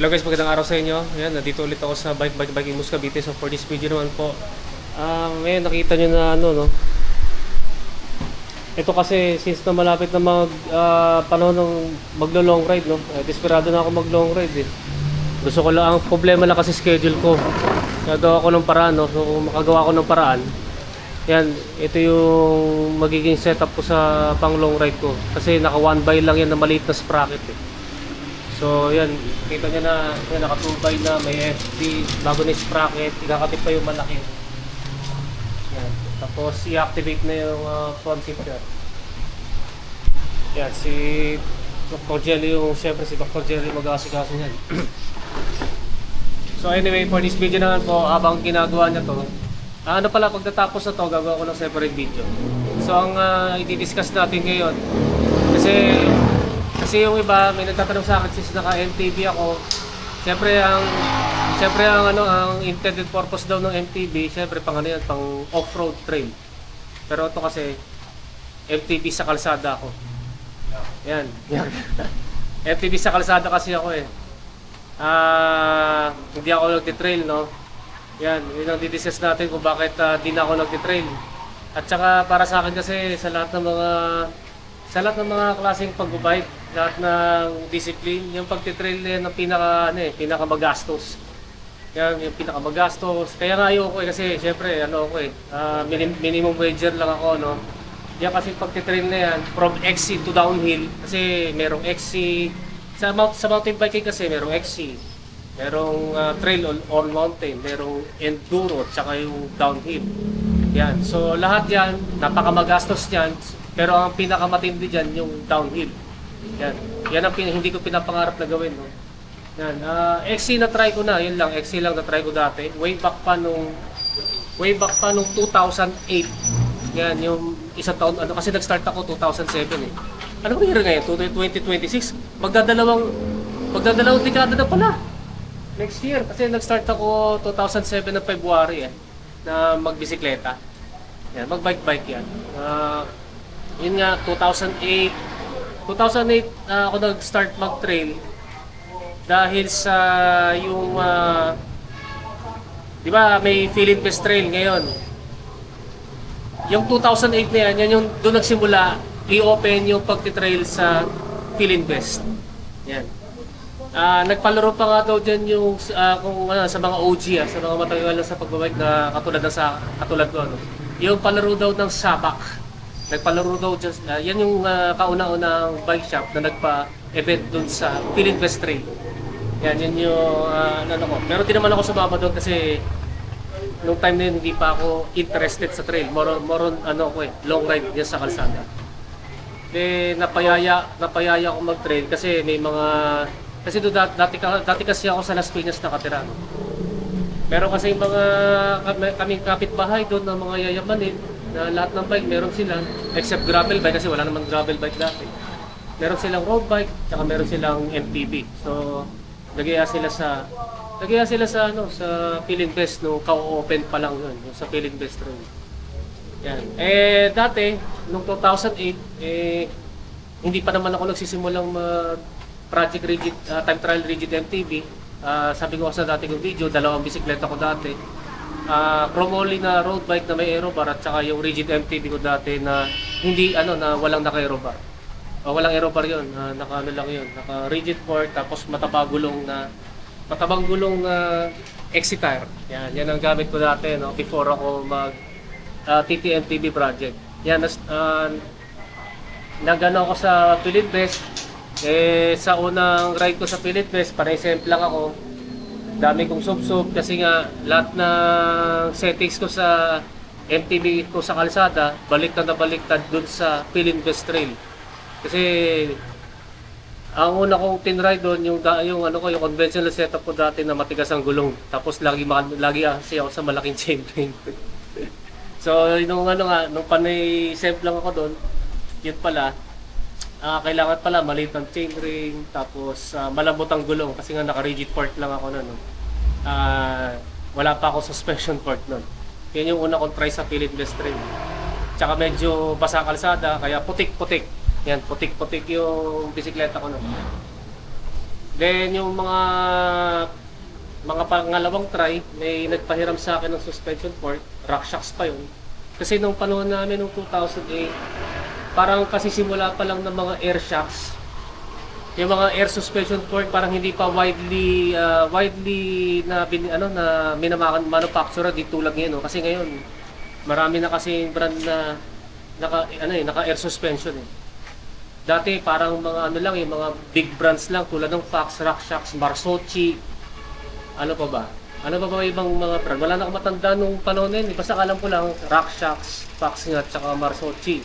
Hello guys, magandang araw sa inyo. Ayan, nandito ulit ako sa Bike Imus Cavite. So for this video naman po, ngayon nakita nyo na no. Ito kasi since na malapit na panahon ng maglo-long ride, no. Desperado na ako mag-long ride eh. Gusto ko lang, ang problema lang kasi schedule ko. Nagawa ko ng paraan, no. So kung makagawa ko ng paraan, yan, ito yung magiging setup ko sa pang long ride ko. Kasi naka 1x lang yan na maliit na sprocket eh. So yan, kita nyo na yan, naka 2x na, may FD, bago na yung sprocket, ikakatip pa yung malaki. Yan. Tapos i-activate na yung front shifter. Yan, si Dr. Jelly yung, syempre si Dr. Jelly mag-aasikaso yan. So anyway, for this video naman po, habang ginagawa niya to, ano pala, pagtatapos na to, gagawa ko ng separate video. So ang i-discuss natin ngayon, kasi yung iba may nagtatanong sa akin since naka-MTB ako. Siyempre ang intended purpose daw ng MTB, siyempre pang pang off-road trail. Pero ito kasi MTB sa kalsada ako. Yan. MTB sa kalsada kasi ako eh. Hindi ako nagti-trail, no. Yan, yun ang di-discuss natin kung bakit di na ako nagti-trail. At saka para sa akin kasi sa lahat ng mga klaseng pag-bike, lahat ng discipline, yung pagtitrail na yan ang pinaka-magastos. Yan, yung pinaka-magastos. Kaya nga ayoko eh, kasi syempre, minimum wager lang ako, no? Yan kasi pagtitrail na yan, from XC to downhill, kasi merong XC, sa mountain biking kasi merong XC, merong trail on mountain, merong enduro, tsaka yung downhill. Yan, so lahat yan, napaka-magastos yan, pero ang pinakamatindi dyan, yung downhill. Yan ang hindi ko pinapangarap na gawin, no. Yan, XC na try ko na, yun lang, XC lang na try ko dati. Way back pa nung 2008. Yan, yung isang taon, kasi nag-start ako 2007 eh. Ano ba year ngayon? 2026? Magdadalawang dekada na pala. Next year, kasi nag-start ako 2007 ng February eh, na magbisikleta. Yan, magbike yan. Yun nga, 2008 ako nag-start mag-trail dahil sa yung di ba may Philippine Best Trail ngayon. Yung 2008 na yan yung doon nagsimula i-open yung pagti-trail sa Philippine Best. Yan. Nagpalaro pa nga daw dyan yung sa mga OG sa mga matagal na sa pagbabike na katulad ko, ano. Yung palaro daw ng Sabak. Nagpalaro daw dyan, yan yung kauna-unang bike shop na nagpa-event dun sa Philippine Best Trail. Yan yung ko. Pero di naman ako sumama doon kasi nung time na yun hindi pa ako interested sa trail. More on long ride dyan sa kalsada. Napayaya ako mag-trail kasi may kasi dati kasi ako sa Las Piñas nakatira. No? Pero kasi kaming kapitbahay doon ng mga yayamanin, na lahat ng bike meron sila, except gravel bike kasi wala naman gravel bike dati. Meron silang road bike, tsaka meron silang MTB. So, nagaya sila sa Philippine Best no, ka-open pa lang yun, sa Philippine Best Road. Yan. Dati nung 2008 hindi pa naman ako nagsisimulang project rigid time trial rigid MTB. Sabi ko sa dati kong video, dalawang bisikleta ko dati. Chromoly na road bike na may aerobar at saka yung rigid MTB ko dati na na walang naka-aerobar. Walang aerobar yun, naka rigid fork tapos matabang gulong na XC tire. Yan ang gamit ko dati, no, before ako mag TTMTB project. Yan, nagano ako sa Philippine Best. Sa unang ride ko sa Philippine Best, para-exempt lang ako. Dami kong sub kasi nga lahat ng settings ko sa MTB ko sa kalsada baliktad dun sa Philippine Best Trail. Kasi ang una kong tinry doon yung conventional setup ko dati na matigas ang gulong. Tapos lagi kasi ako sa malaking chainring. So nung panay-exempt lang ako doon, yun pala kailangan pala maliit ng chainring, tapos malambot ang gulong kasi nga naka-rigid fork lang ako noon. Wala pa ako suspension fork noon. Yan yung una kong try sa Philippine Best Trail. Tsaka medyo basa kalsada, kaya putik-putik. Yan, putik-putik yung bisikleta ko noon. Then yung mga pangalawang try, may nagpahiram sa akin ng suspension fork, RockShox pa yun. Kasi nung panahon namin, nung 2008, parang kasi simula pa lang ng mga air shocks. Yung mga air suspension fork parang hindi pa widely na manufacturer di tulad ngayon, no? Kasi ngayon, marami na kasi brand na naka air suspension eh. Dati parang mga ano lang, yung mga big brands lang tulad ng Fox, RockShox, Marsochi, ano pa ba? Ano pa ba ibang mga brand? Wala na akong matanda nung panahon na yun. Basta alam ko lang, RockShox, Fox nga, tsaka Marsochi.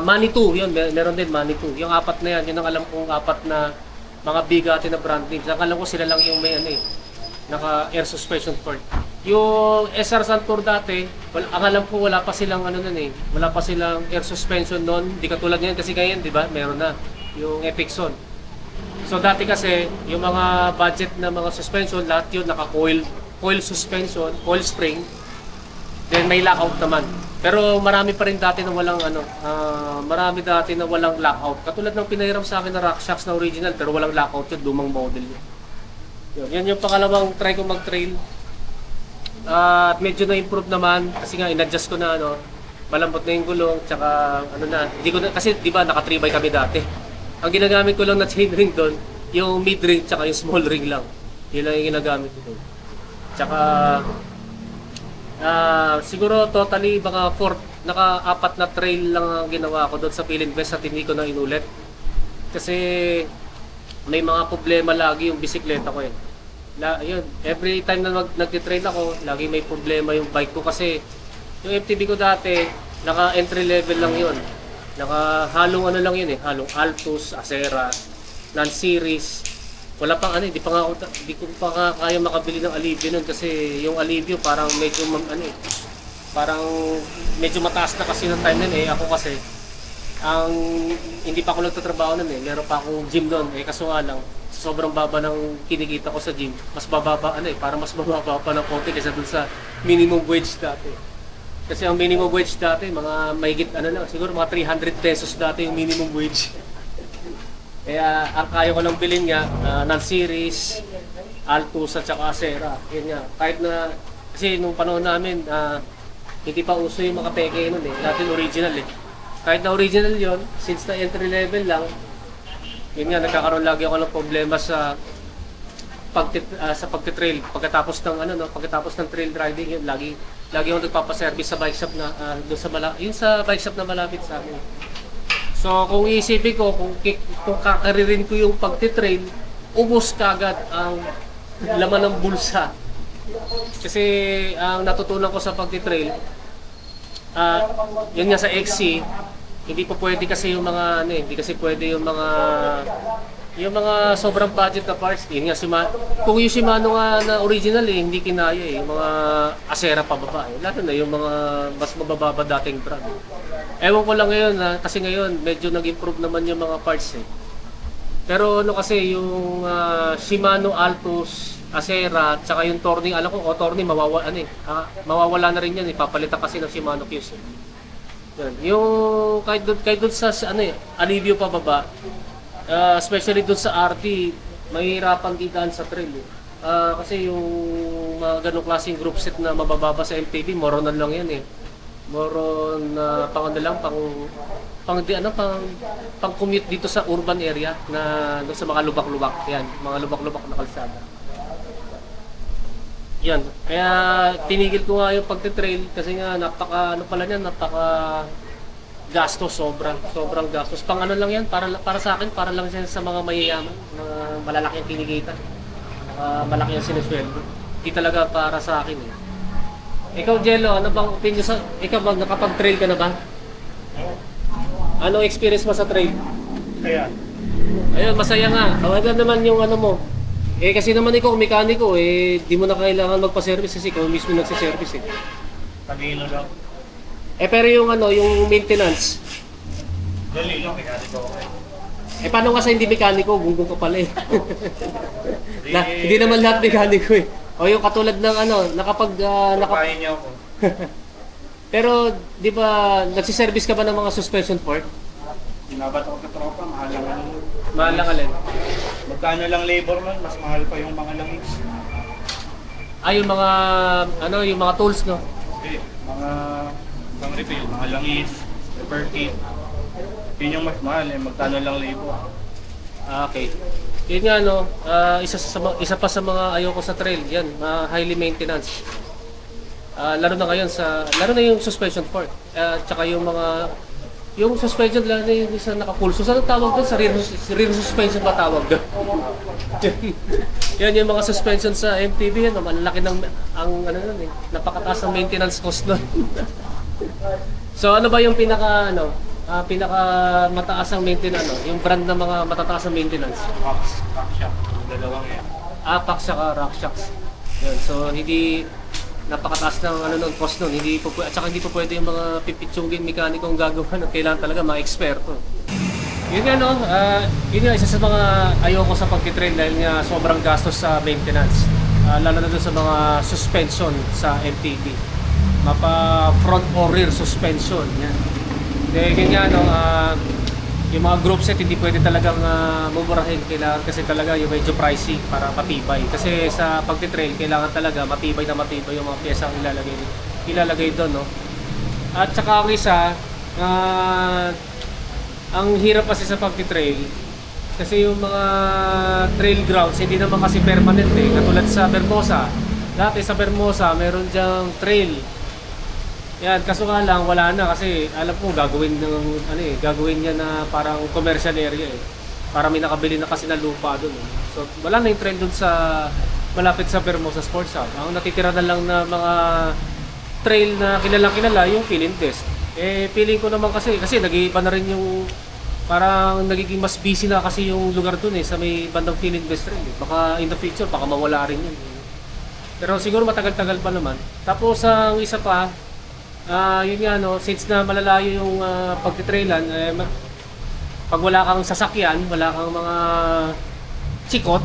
Manitou, yun, meron din Manitou. Yung apat na yan, yun ang alam kong apat na mga bigati na brand names. Ang alam ko sila lang yung may naka air suspension fork. Yung SR Santur dati, ang alam ko wala pa silang wala pa silang air suspension noon. Hindi katulad ngayon kasi ngayon, di ba? Meron na yung Epixon. So dati kasi, yung mga budget na mga suspension, lahat yun naka-coil suspension, coil spring. Then may lockout naman. Pero marami pa rin dati na walang lockout. Katulad ng pinahiram sa akin na RockShox na original pero walang lockout yun, lumang model yun. Yan yung pangalawang try ko mag-trail. At medyo na-improve naman kasi nga in-adjust ko na malambot na yung gulong, tsaka kasi di ba naka 3 by kami dati. Ang ginagamit ko lang na chainring doon, yung mid ring tsaka yung small ring lang. Yun lang yung ginagamit ko doon. Tsaka siguro totally naka-4 na trail lang ang ginawa ko doon sa Pilinvest at hindi ko na inulit. Kasi may mga problema lagi yung bisikleta ko eh. Yun, every time na nagtitrail ako, lagi may problema yung bike ko kasi yung MTB ko dati, naka entry level lang yun. Halong lang yun eh, halong Altus, Acera, non-series. Wala pang hindi ko pa nga kaya makabili ng Alivio nun kasi yung Alivio parang medyo mataas na kasi ng time nun eh. Ako kasi hindi pa ako nagtatrabaho nun eh. Meron pa akong gym nun eh, kaso nga lang sobrang baba ng kinikita ko sa gym. Mas bababa parang mas bababa pa ng konti kaysa dun sa minimum wage dati. Kasi ang minimum wage dati mga mahigit siguro mga 300 pesos dati yung minimum wage. Kaya ang kaya ko lang bilhin nga, non-series, Altus at saka Acera. Yun nga, kahit na, kasi nung panahon namin, hindi pa uso yung mga peke nun eh, natin original eh. Kahit na original yon, since na entry level lang, yun nga, nagkakaroon lagi ako ng problema sa pagtitrail. Pagkatapos ng trail riding, yun, lagi ako nagpapaservice sa bike shop na, yun sa bike shop na malapit sa amin. So kung iisipin ko, kung kakaririn ko yung pagtitrail, ubos kagad ang laman ng bulsa. Kasi ang natutunan ko sa pagtitrail, yun nga sa XC, hindi pa pwede kasi yung mga hindi kasi pwede yung mga sobrang budget na parts. Yun nga kung yung Shimano nga na original hindi kinaya eh, yung mga Acera pababa eh. Lalo na yung mga mas mabababa dating brand. Ewan ko lang ngayon kasi ngayon medyo nag-improve naman yung mga parts eh. Pero kasi yung Shimano Altus, Acera, tsaka yung Tourney, alam ko Tourney mawawala na rin yan, ipapalitan kasi ng Shimano Qs. Yan. Yung kahit doon sa Alivio pababa, especially doon sa RT, mahirapan didaan sa trail eh. Kasi yung mga ganong klaseng group set na mabababa sa MTB, moronan lang yan eh. Moron pang commute dito sa urban area na doon sa mga lubak-lubak. Yan, mga lubak-lubak na kalsada. Yan. Kaya tinigil ko nga yung pagte-trail kasi nga napaka gastos, sobrang gastos. Pang lang yan para sa akin, para lang sa mga mayayaman na malalaki ang kinikita. Malaki ang sinusweldo. Hindi talaga para sa akin eh. Ikaw Jello, ano bang opinion ikaw bang nakapag-trail ka na ba? Anong experience mo sa trail? Ayun, masaya nga. Kawaga naman yung mo. Kasi naman ikaw mekaniko di mo na kailangan magpa-service kasi ikaw mismo nagse-service eh. Pag-iilo lang. Pero yung yung maintenance. Dali lang, mekaniko ako Paano kasi hindi mekaniko? Gunggong ka pala eh. Hindi naman lahat mekaniko eh. O yung katulad ng Papahin niyo ako. Pero di ba nagsiservice ka ba ng mga suspension fork? Inabat ako sa tropa, mahal lang. Mahal lang alin. Magkano lang labor nun, mas mahal pa yung mga langis. Yung mga, yung mga tools, no? Okay, mga pang refill, mga langis, repair kit. Yun yung mas mahal eh, magkano lang labor. Okay. Yun nga, no? Isa pa sa mga ayoko sa trail, yan, highly maintenance. Lalo na ngayon lalo na yung suspension fork. Tsaka yung suspension, lalo na yung isa nakapulso. Saan ang tawag doon? Sa rear suspension ba tawag doon? Yan yung mga suspension sa MTB, yan, malaki napakataas ng maintenance cost doon. So ano ba yung pinaka mataas ang maintenance, yung brand ng mga matataas ang maintenance? Box, box shop, dalawang yan. Apax saka RockShox. Yan, so hindi napakataas ng cost nun. At saka hindi po pwede yung mga pipitsugin mekanikong gagawa nun. Kailangan talaga mga eksperto. Yun nga, no? Yun nga, isa sa mga ayoko sa pagtitrail dahil nga sobrang gastos sa maintenance. Lalo na doon sa mga suspension sa MTB. Mapa front or rear suspension. Yan. Yun nga, no? Yung mga group set hindi pwede talagang mumurahin. Kailangan kasi talaga yung medyo pricey para matibay. Kasi sa pagtitrail, kailangan talaga matibay na matibay yung mga pyesa ang ilalagay doon, no? At saka ang isa, ang hirap kasi sa pagtitrail, kasi yung mga trail grounds, hindi naman kasi permanent eh. Katulad sa Bermosa. Dati sa Bermosa, meron diyang trail. Yan, kaso nga lang wala na kasi alam ko gagawin niya na parang commercial area eh. Para may nakabili na kasi na lupa doon. Eh. So wala na yung trend doon sa malapit sa Bermosa Sports Hub. Ang natitira na lang na mga trail na kilala yung Philinvest. Feeling ko naman kasi nag-iiba na rin yung parang nagiging mas busy na kasi yung lugar doon eh sa may bandang Philinvest Trail. Eh. Baka in the future baka mawala rin yun. Pero siguro matagal-tagal pa naman. Tapos ang isa pa yun nga, no, since na malalayo yung pagtitrailan, pag wala kang sasakyan, wala kang mga chikot,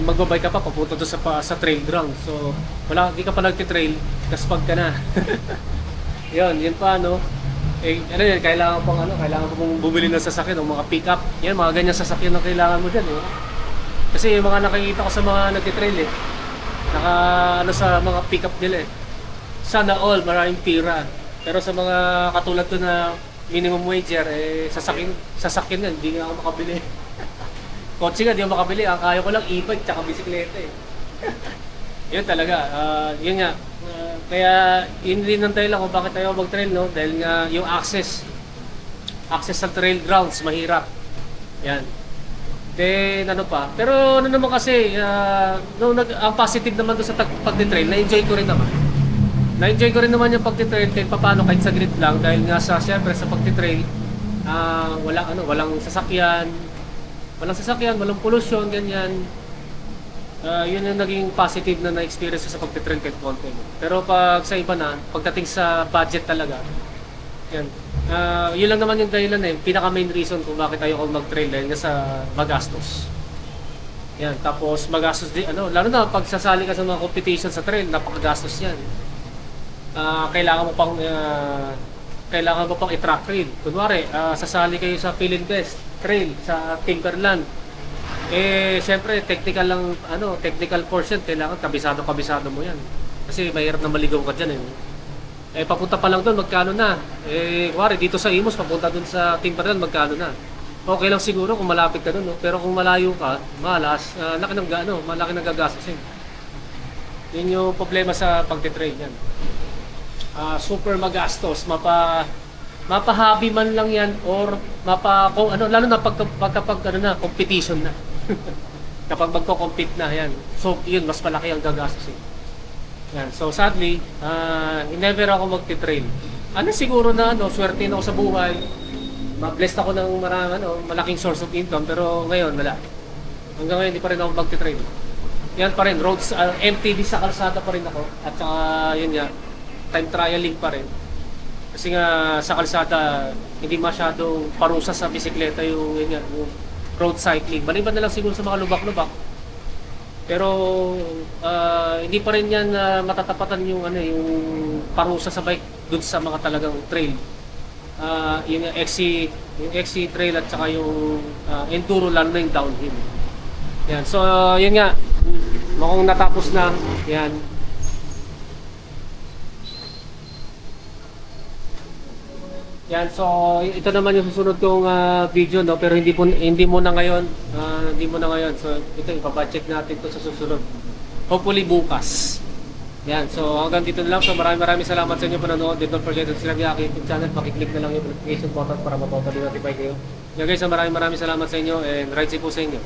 magbabay ka pa papunta doon sa trail ground. So, hindi ka pa nagtitrail, kaspag ka na. yun pa, no. Kailangan pang bumili ng sasakyan, ng mga pick-up. Yan, mga ganyan sasakyan ang kailangan mo dyan, eh. Kasi yung mga nakikita ko sa mga nagtitrail, sa mga pick-up nila, eh. Sana all, maraming pira. Pero sa mga katulad ko na minimum wager, sasakyan yan, hindi nga ako makabili. Kotse nga, hindi ako makabili. Ang kaya ko lang e-bike tsaka bisikleta eh. Yun talaga, yun nga. Kaya yun din ang dahilan kung bakit tayo mag-trail, no? Dahil nga yung access sa trail grounds, mahirap. Yan. Then ano pa. Pero ano naman kasi, ang positive naman doon sa pag-trail, na-enjoy ko rin naman. Na-enjoy ko rin naman yung pagtitrail kahit paano kahit saglit lang dahil nga siyempre sa pagtitrail walang sasakyan, walang pollution, ganyan. Yun yung naging positive na experience sa pagtitrail kahit konti. Pero pag sa iba na, pagdating sa budget talaga, yan. Yun lang naman yung dahilan pinaka main reason kung bakit ayaw ko mag-trail dahil nga sa magastos. Yan, tapos magastos din, lalo na pag sasali ka sa mga competition sa trail, napakagastos yan. Kailangan mo pang i-track trail. Kunwari, sasali kayo sa Philinvest Trail sa Timberland. Siyempre technical portion kailangan kabisado mo 'yan. Kasi mahirap na maligaw ka diyan eh. Papunta pa lang doon magkano na? Kunwari dito sa Imus papunta doon sa Timberland magkano na? Okay lang siguro kung malapit ka doon, no? Pero kung malayo ka, malaki ng gagastusin. Yun yung problema sa pagtitrail yan. Super magastos, mapa-hobby man lang yan or lalo na pagkapag competition na. Kapag magko-compete na yan. So yun, mas malaki ang gagastos. Yan. So sadly, never ako magti-trail. Siguro na swerte na ako sa buhay. Ma-blessed ako ng malaking source of income pero ngayon wala. Hanggang ngayon hindi pa rin ako magti-trail. Yan pa rin, roads, MTB sa kalsada pa rin ako. At saka yun nga, time trialing pa rin. Kasi nga sa kalsada, hindi masyadong parusa sa bisikleta yung road cycling. Maliban na lang siguro sa mga lubak-lubak. Pero hindi pa rin yan matatapatan yung parusa sa bike dun sa mga talagang trail. Yung XC trail at saka yung enduro lalo na yung downhill. Yan, so yun nga. Mukhang natapos na. Yan. Yan, so ito naman yung susunod kong video, no, pero hindi muna ngayon, hindi muna ngayon. So ito ipapa-check natin to sa susunod. Hopefully bukas. Yan, so hanggang dito na lang. So maraming salamat sa inyo panonood. Don't forget to subscribe sa aking YouTube channel. Paki-click na lang yung notification button para ma-totally notify kayo. Yan guys, so maraming salamat sa inyo and ride safe po sa inyo.